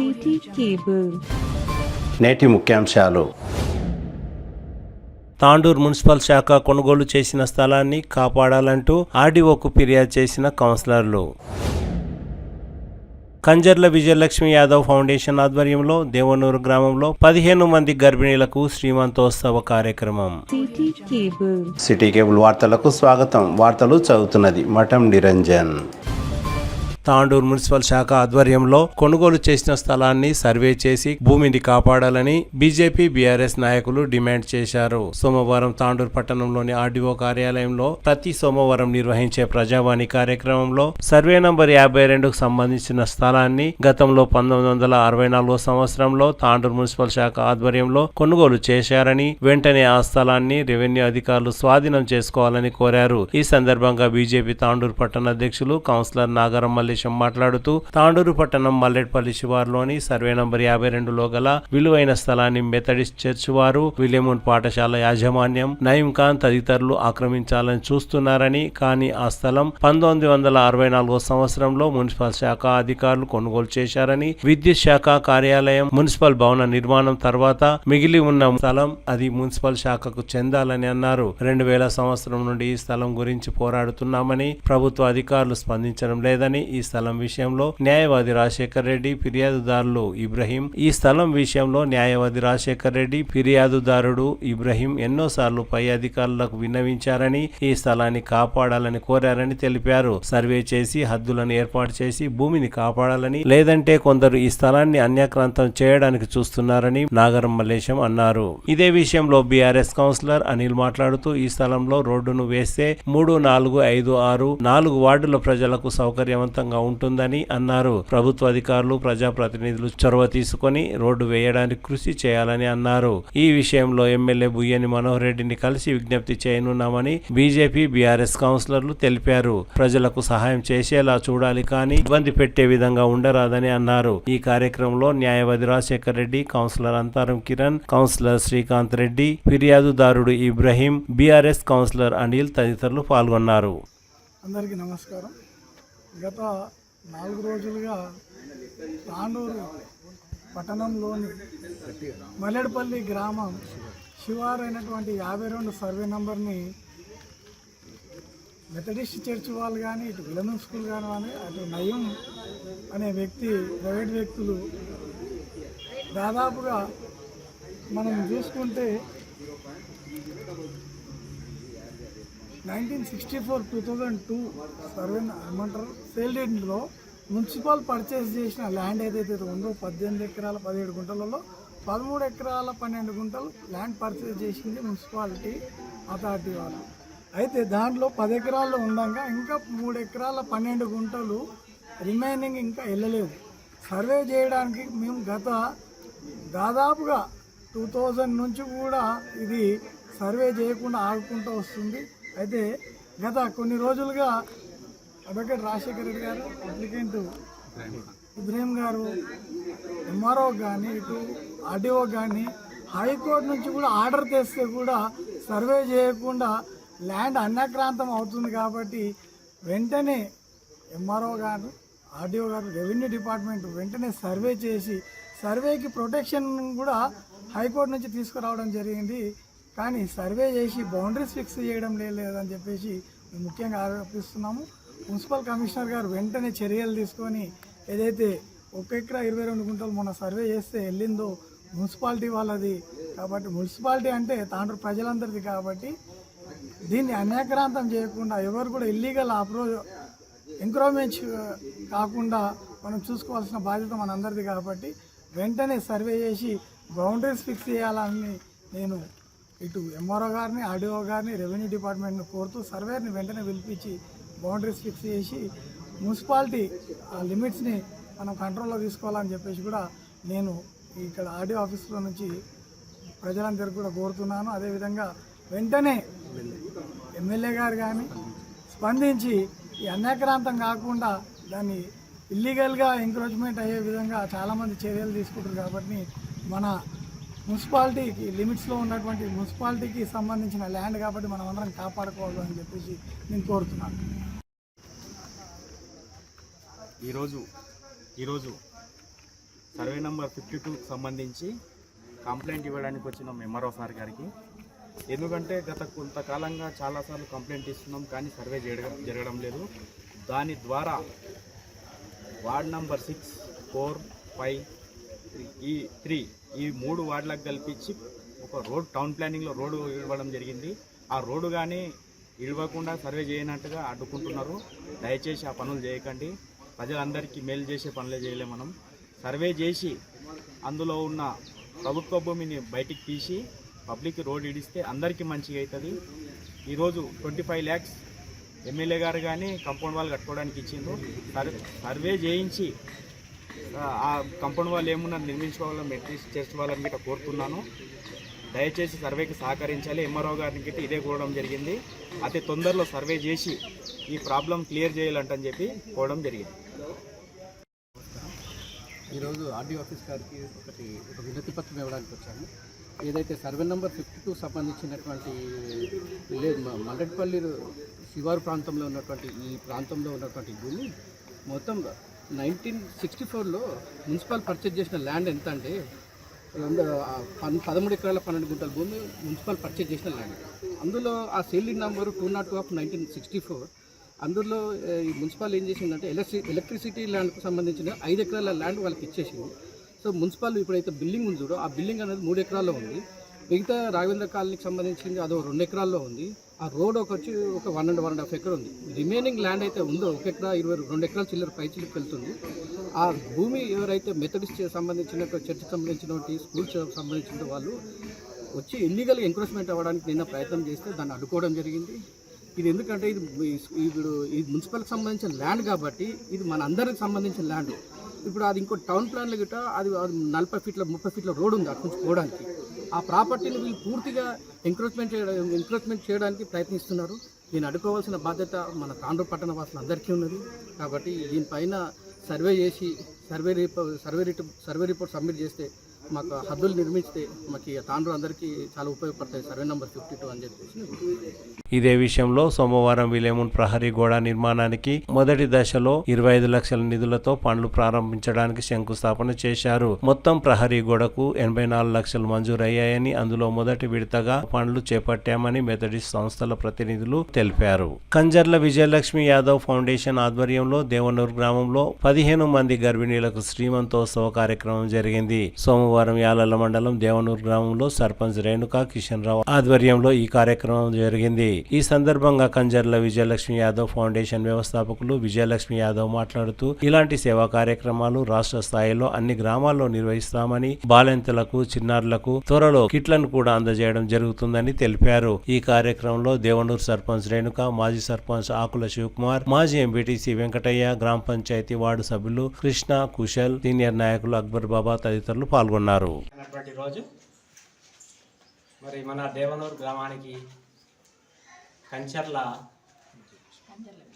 City cable. నేటి ముఖ్యాంశాలు. Tandur municipal శాఖ కొనుగోలు చేసిన స్థలాన్ని కాపాడాలంటూ ఆర్డీఓకు ఫిర్యాదు చేసిన కౌన్సిలర్లు. కంజర్ల విజయలక్ష్మి యాదవ్ ఫౌండేషన్ ఆధ్వర్యంలో దేవనూరు గ్రామంలో 15 మంది గర్భిణీలకు శ్రీమంతోత్సవ కార్యక్రమం. సిటీ కేబుల్ వార్తలకు స్వాగతం. వార్తలు చదువుతున్నది మఠం నిరంజన్. తాండూరు మున్సిపల్ శాఖ ఆధ్వర్యంలో కొనుగోలు చేసిన స్థలాన్ని సర్వే చేసి భూమిని కాపాడాలని బీజేపీ బీఆర్ఎస్ నాయకులు డిమాండ్ చేశారు. సోమవారం తాండూరు పట్టణంలోని ఆర్డీఓ కార్యాలయంలో ప్రతి సోమవారం నిర్వహించే ప్రజావాణి కార్యక్రమంలో సర్వే నంబర్ 52కు సంబంధించిన స్థలాన్ని గతంలో 1964 సంవత్సరంలో తాండూరు మున్సిపల్ శాఖ ఆధ్వర్యంలో కొనుగోలు చేశారని, వెంటనే ఆ స్థలాన్ని రెవెన్యూ అధికారులు స్వాధీనం చేసుకోవాలని కోరారు. ఈ సందర్భంగా బీజేపీ తాండూరు పట్టణ అధ్యక్షులు కౌన్సిలర్ నాగరం మాట్లాడుతూ తాండూరు పట్టణం మల్లెడ్పల్లి శివారులోని సర్వే నంబర్ 52లో గల విలువైన స్థలాన్ని మెథడిస్ట్ చర్చ్ వారు, విలియమన్ పాఠశాల యాజమాన్యం, నయీం ఖాన్ తదితరులు ఆక్రమించాలని చూస్తున్నారని, కానీ ఆ స్థలం 1964 సంవత్సరంలో మున్సిపల్ శాఖ అధికారులు కొనుగోలు చేశారని, విద్యుత్ శాఖ కార్యాలయం, మున్సిపల్ భవన నిర్మాణం తర్వాత మిగిలి ఉన్న స్థలం అది మున్సిపల్ శాఖకు చెందాలని అన్నారు. 2000 సంవత్సరం నుండి ఈ స్థలం గురించి పోరాడుతున్నామని, ప్రభుత్వ అధికారులు స్పందించడం లేదని, ఈ స్థలం విషయంలో న్యాయవాది రాజశేఖర్ రెడ్డి, ఫిర్యాదుదారులు ఇబ్రహీం, ఈ స్థలం విషయంలో న్యాయవాది రాజశేఖర్ రెడ్డి, ఫిర్యాదుదారుడు ఇబ్రహీం ఎన్నోసార్లు పై అధికారులకు విన్నవించారని, ఈ స్థలాన్ని కాపాడాలని కోరారని తెలిపారు. సర్వే చేసి హద్దులను ఏర్పాటు చేసి భూమిని కాపాడాలని, లేదంటే కొందరు ఈ స్థలాన్ని అన్యాక్రాంతం చేయడానికి చూస్తున్నారని నాగరం మల్లేశం అన్నారు. ఇదే విషయంలో బీఆర్ఎస్ కౌన్సిలర్ అనిల్ మాట్లాడుతూ, ఈ స్థలంలో రోడ్డును వేస్తే 3, 4, 5, 6, 4 వార్డుల ప్రజలకు సౌకర్యవంతంగా ఉంటుందని అన్నారు. ప్రభుత్వ అధికారులు, ప్రజాప్రతినిధులు చొరవ తీసుకొని రోడ్డు వేయడానికి కృషి చేయాలని అన్నారు. ఈ విషయంలో ఎమ్మెల్యే బుయ్యని మనోహర్ రెడ్డిని కలిసి విజ్ఞప్తి చేయనున్నామని బీజేపీ బీఆర్ఎస్ కౌన్సిలర్లు తెలిపారు. ప్రజలకు సహాయం చేసేలా చూడాలి, కానీ ఇబ్బంది పెట్టే విధంగా ఉండరాదని అన్నారు. ఈ కార్యక్రమంలో న్యాయవాది రాజశేఖర్ రెడ్డి, కౌన్సిలర్ అంతారం కిరణ్, కౌన్సిలర్ శ్రీకాంత్ రెడ్డి, ఫిర్యాదుదారుడు ఇబ్రహీం, బీఆర్ఎస్ కౌన్సిలర్ అనిల్ తదితరులు పాల్గొన్నారు. అందరికీ నమస్కారం. గత 4 రోజులుగా తాండూరు పట్టణంలోని మల్లెడ్పల్లి గ్రామం శివారైనటువంటి 52 సర్వే నంబర్ని మెథడిస్ట్ చర్చ్ వాళ్ళు కానీ, ఇటు విలమన్ స్కూల్ కానీ, అటు నయీం అనే వ్యక్తి, ప్రైవేట్ వ్యక్తులు దాదాపుగా మనం చూసుకుంటే 1964-2002 సర్వే ఏమంటారు సేల్ డీడ్లో మున్సిపల్ పర్చేస్ చేసిన ల్యాండ్ ఏదైతే ఉందో 18 ఎకరాల 17 గుంటలలో 13 ఎకరాల 12 గుంటలు ల్యాండ్ పర్చేస్ చేసింది మున్సిపాలిటీ అథారిటీ వాళ్ళు. అయితే దాంట్లో 10 ఎకరాల్లో ఉండగా ఇంకా 3 ఎకరాల 12 గుంటలు రిమైనింగ్ ఇంకా వెళ్ళలేదు. సర్వే చేయడానికి మేము దాదాపుగా 2000 నుంచి కూడా ఇది సర్వే చేయకుండా ఆగుకుంటూ వస్తుంది. అయితే గత కొన్ని రోజులుగా అడ్వకేట్ రాజశేఖర్ రెడ్డి గారు, అప్లికెంట్ ఇబ్రహీం గారు, ఎంఆర్ఓ కానీ, ఇటు ఆర్డీఓ కానీ హైకోర్టు నుంచి కూడా ఆర్డర్ తెస్తే కూడా సర్వే చేయకుండా ల్యాండ్ అన్యాక్రాంతం అవుతుంది. కాబట్టి వెంటనే ఎంఆర్ఓ గారు, ఆర్డీఓ గారు, రెవెన్యూ డిపార్ట్మెంట్ వెంటనే సర్వే చేసి సర్వేకి ప్రొటెక్షన్ కూడా హైకోర్టు నుంచి తీసుకురావడం జరిగింది. కానీ సర్వే చేసి బౌండరీస్ ఫిక్స్ చేయడం లేదని చెప్పేసి మేము ముఖ్యంగా ఆరోపిస్తున్నాము. మున్సిపల్ కమిషనర్ గారు వెంటనే చర్యలు తీసుకొని ఏదైతే 1 ఎకరా 22 గుంటలు మొన్న సర్వే చేస్తే వెళ్ళిందో మున్సిపాలిటీ వాళ్ళది. కాబట్టి మున్సిపాలిటీ అంటే తాండ్రు ప్రజలందరిది. కాబట్టి దీన్ని అన్యాక్రాంతం చేయకుండా ఎవరు కూడా ఇల్లీగల్ ఎంక్రోచ్మెంట్ కాకుండా మనం చూసుకోవాల్సిన బాధ్యత మనందరిది. కాబట్టి వెంటనే సర్వే చేసి బౌండరీస్ ఫిక్స్ చేయాలని నేను ఇటు ఎంఆర్ఓ గారిని, ఆర్డీఓ గారిని, రెవెన్యూ డిపార్ట్మెంట్ని కోరుతూ సర్వేని వెంటనే పిలిపించి బౌండరీస్ ఫిక్స్ చేసి మున్సిపాలిటీ లిమిట్స్ని మనం కంట్రోల్లో తీసుకోవాలని చెప్పేసి కూడా నేను ఇక్కడ ఆర్డీఓ ఆఫీస్లో నుంచి ప్రజలందరికీ కూడా కోరుతున్నాను. అదేవిధంగా వెంటనే ఎమ్మెల్యే గారు కానీ స్పందించి ఈ అన్యాక్రాంతం కాకుండా దాన్ని ఇల్లీగల్గా ఎంక్రోచ్మెంట్ అయ్యే విధంగా చాలామంది చర్యలు తీసుకుంటారు. కాబట్టి మన మున్సిపాలిటీకి లిమిట్స్లో ఉన్నటువంటి మున్సిపాలిటీకి సంబంధించిన ల్యాండ్ కాబట్టి మనం అందరం కాపాడుకోవాలని చెప్పేసి నేను కోరుతున్నాను. ఈరోజు సర్వే నెంబర్ 52కి సంబంధించి కంప్లైంట్ ఇవ్వడానికి వచ్చినాం ఎంఆర్ఓ సార్ గారికి. ఎందుకంటే గత కొంతకాలంగా చాలాసార్లు కంప్లైంట్ ఇస్తున్నాం, కానీ సర్వే జరగడం లేదు. దాని ద్వారా వార్డ్ నెంబర్ 6, 4, 5 ఈ 3 ఈ 3 వార్డులకు కల్పించి ఒక రోడ్ టౌన్ ప్లానింగ్లో రోడ్డు ఇవ్వడం జరిగింది. ఆ రోడ్డు కానీ ఇవ్వకుండా సర్వే చేయనట్టుగా అడ్డుకుంటున్నారు. దయచేసి ఆ పనులు చేయకండి. ప్రజలందరికీ మేలు చేసే పనులే చేయలేం. మనం సర్వే చేసి అందులో ఉన్న ప్రభుత్వ భూమిని బయటికి తీసి పబ్లిక్ రోడ్ ఇడిస్తే అందరికీ మంచిగా అవుతుంది. ఈరోజు 25 lakhs ఎమ్మెల్యే గారు కానీ కంపౌండ్ వాల్ కట్టుకోవడానికి ఇచ్చిండ్రు. సర్వే చేయించి ఆ కంపౌండ్ వాల్ ఏమున్నా నిర్మించుకోవాలని మెట్రిక్స్ చేసుకోవాలని గిట్ట కోరుతున్నాను. దయచేసి సర్వేకి సహకరించాలి. ఎంఆర్ఓ గారికి గిట్ట ఇదే కోరడం జరిగింది. అతి తొందరలో సర్వే చేసి ఈ ప్రాబ్లం క్లియర్ చేయాలంటని చెప్పి కోరడం జరిగింది. ఈరోజు ఆర్డీ ఆఫీస్ గారికి ఒక వినతి పత్రం ఇవ్వడానికి వచ్చాము. ఏదైతే సర్వే నెంబర్ 52 సంబంధించినటువంటి మల్లెట్పల్లి శివారు ప్రాంతంలో ఉన్నటువంటి ఈ ప్రాంతంలో ఉన్నటువంటి భూమి మొత్తం 1964లో మున్సిపల్ పర్చేజ్ చేసిన ల్యాండ్ ఎంత అంటే 13 ఎకరాల 12 గుంటల భూమి మున్సిపల్ పర్చేజ్ చేసిన ల్యాండ్. అందులో ఆ సేల్డింగ్ నంబరు 202 ఆఫ్ 1964. అందులో ఈ మున్సిపల్ ఏం చేసిందంటే ఎలక్ట్రిసిటీ ల్యాండ్కు సంబంధించిన 5 ఎకరాల ల్యాండ్ వాళ్ళకి ఇచ్చేసింది. సో మున్సిపల్ ఇప్పుడైతే బిల్డింగ్ ఉంది చూడో, ఆ బిల్డింగ్ అనేది 3 ఎకరాల్లో ఉంది. మిగతా రాఘవేంద్ర కాలనీకి సంబంధించింది అదో 2 ఎకరాల్లో ఉంది. ఆ రోడ్ వచ్చి ఒక 1.5 ఎకర్ ఉంది. రిమైనింగ్ ల్యాండ్ అయితే ఉందో 1 ఎకరా 22 ఎకరాల చిల్లర పై చిల్లకి వెళ్తుంది. ఆ భూమి ఎవరైతే మెథడిస్ట్ సంబంధించిన చర్చ్ సంబంధించినటువంటి స్కూల్స్ సంబంధించిన వాళ్ళు వచ్చి ఇల్లీగల్ ఎంక్రోచ్మెంట్ అవ్వడానికి నిన్న ప్రయత్నం చేస్తే దాన్ని అడ్డుకోవడం జరిగింది. ఇది ఎందుకంటే ఇప్పుడు ఈ మున్సిపల్కి సంబంధించిన ల్యాండ్ కాబట్టి ఇది మన అందరికి సంబంధించిన ల్యాండ్. ఇప్పుడు అది ఇంకో టౌన్ ప్లాన్లో గిట్ట అది 40 ఫీట్ల 30 ఫీట్ల రోడ్ ఉంది అటు నుంచి పోవడానికి. ఆ ప్రాపర్టీని వీళ్ళు పూర్తిగా ఎంక్రోచ్మెంట్ చేయడానికి ప్రయత్నిస్తున్నారు. దీన్ని అడ్డుకోవాల్సిన బాధ్యత మన తాండూరు పట్టణ వాసులందరికీ ఉన్నది. కాబట్టి దీనిపైన సర్వే చేసి సర్వే రిపోర్ట్ సబ్మిట్ చేస్తే మాకు హద్దులు నిర్మించితే మాకు తాండూరు అందరికీ చాలా ఉపయోగపడతాయి సర్వే నెంబర్ 52 అని చెప్పేసి. ఇదే విషయంలో సోమవారం విలేమున్ ప్రహరీ గోడ నిర్మాణానికి మొదటి దశలో 25 లక్షల నిధులతో పనులు ప్రారంభించడానికి శంకుస్థాపన చేశారు. మొత్తం ప్రహరీ గోడకు 84 లక్షలు మంజూరయ్యాయని, అందులో మొదటి విడతగా పనులు చేపట్టామని మెథడిస్ట్ సంస్థల ప్రతినిధులు తెలిపారు. కంజర్ల విజయలక్ష్మి యాదవ్ ఫౌండేషన్ ఆధ్వర్యంలో దేవనూరు గ్రామంలో 15 మంది గర్భిణీలకు శ్రీమంతోత్సవ కార్యక్రమం జరిగింది. సోమవారం యాలల్ల మండలం దేవనూరు గ్రామంలో సర్పంచ్ రేణుకా కిషన్ రావు ఆధ్వర్యంలో ఈ కార్యక్రమం జరిగింది. ఈ సందర్భంగా కంజర్ల విజయలక్ష్మి యాదవ్ ఫౌండేషన్ వ్యవస్థాపకులు విజయలక్ష్మి యాదవ్ మాట్లాడుతూ ఇలాంటి సేవా కార్యక్రమాలు రాష్ట్ర స్థాయిలో అన్ని గ్రామాల్లో నిర్వహిస్తామని, బాలెంతలకు చిన్నారులకు త్వరలో కిట్లను కూడా అందజేయడం జరుగుతుందని తెలిపారు. ఈ కార్యక్రమంలో దేవనూరు సర్పంచ్ రేణుక, మాజీ సర్పంచ్ ఆకుల శివకుమార్, మాజీ ఎంపీటీసీ వెంకటయ్య, గ్రామ పంచాయతీ వార్డు సభ్యులు కృష్ణ, కుశల్, సీనియర్ నాయకులు అక్బర్ బాబా తదితరులు పాల్గొన్నారు. మరి మన దేవనూరు గ్రామానికి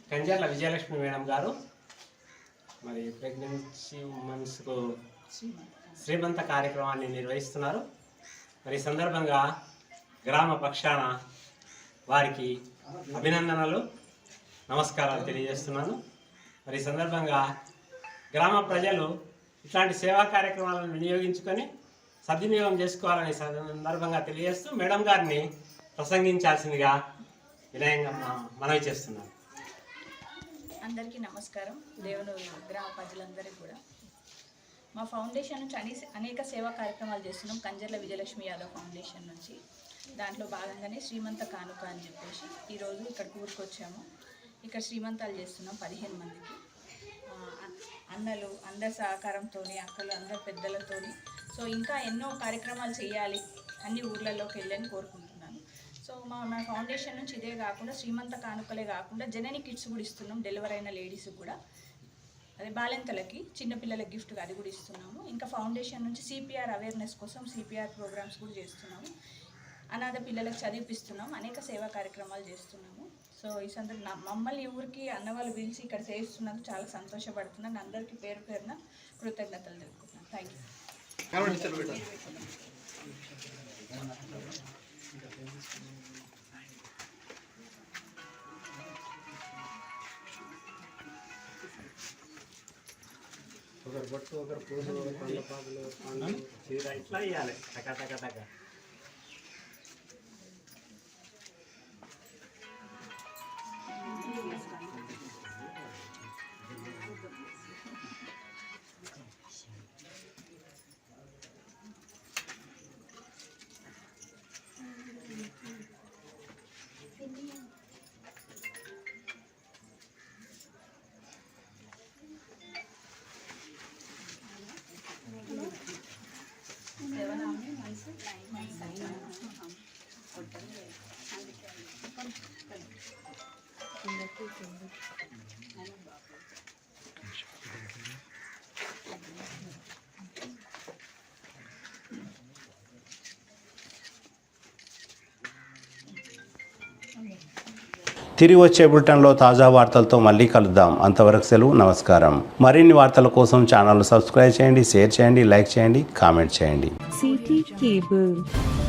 కంజర్ల విజయలక్ష్మి మేడం గారు మరి ప్రెగ్నెన్సీ ఉమెన్స్కు శ్రీమంత కార్యక్రమాన్ని నిర్వహిస్తున్నారు. మరి ఈ సందర్భంగా గ్రామ పక్షాన వారికి అభినందనలు, నమస్కారాలు తెలియజేస్తున్నాను. మరి ఈ సందర్భంగా గ్రామ ప్రజలు ఇట్లాంటి సేవా కార్యక్రమాలను వినియోగించుకొని సద్వినియోగం చేసుకోవాలని సందర్భంగా తెలియజేస్తూ మేడం గారిని ప్రసంగించాల్సిందిగా వినయంగా మనవి చేస్తున్నాను. అందరికీ నమస్కారం. దేవనూరు గ్రామ ప్రజలందరికీ కూడా మా ఫౌండేషన్ నుంచి అనేక సేవా కార్యక్రమాలు చేస్తున్నాం. కంజర్ల విజయలక్ష్మి యాదవ్ ఫౌండేషన్ నుంచి దాంట్లో భాగంగానే శ్రీమంత కానుక అని చెప్పేసి ఈరోజు ఇక్కడ కూరుకొచ్చాము. ఇక్కడ శ్రీమంతాలు చేస్తున్నాం 15 మందికి. అన్నలు అందరి సహకారంతో, అక్కలు అందరి పెద్దలతో. సో ఇంకా ఎన్నో కార్యక్రమాలు చేయాలి, అన్ని ఊర్లలోకి వెళ్ళని కోరుకుంటున్నాను. సో మా ఫౌండేషన్ నుంచి ఇదే కాకుండా శ్రీమంత కానుకలే కాకుండా జనని కిట్స్ కూడా ఇస్తున్నాం. డెలివరీ అయిన లేడీస్కి కూడా, అదే బాలెంతలకి చిన్నపిల్లలకి గిఫ్ట్గా అది కూడా ఇస్తున్నాము. ఇంకా ఫౌండేషన్ నుంచి సిపిఆర్ అవేర్నెస్ కోసం సిపిఆర్ ప్రోగ్రామ్స్ కూడా చేస్తున్నాము. అనాథ పిల్లలకు చదివిపిస్తున్నాం. అనేక సేవా కార్యక్రమాలు చేస్తున్నాము. సో ఈ సందర్భంగా మమ్మల్ని ఊరికి అన్నవాళ్ళు పిలిచి ఇక్కడ చేస్తున్నందుకు చాలా సంతోషపడుతున్నాను. అందరికీ పేరు పేరున కృతజ్ఞతలు తెలుపుతున్నాను. Thank you. ఒకరు బొట్టు, ఒకరు పూలు, ఒకరు పండ్లపాకులు, పండ్లు, చీర ఇట్లా ఇవ్వాలి టక టక టక. తిరిగి వచ్చే బులెటిన్లో తాజా వార్తలతో మళ్ళీ కలుద్దాం. అంతవరకు సెలవు, నమస్కారం. మరిన్ని వార్తల కోసం ఛానల్ సబ్స్క్రైబ్ చేయండి, షేర్ చేయండి, లైక్ చేయండి, కామెంట్ చేయండి. CT Cable.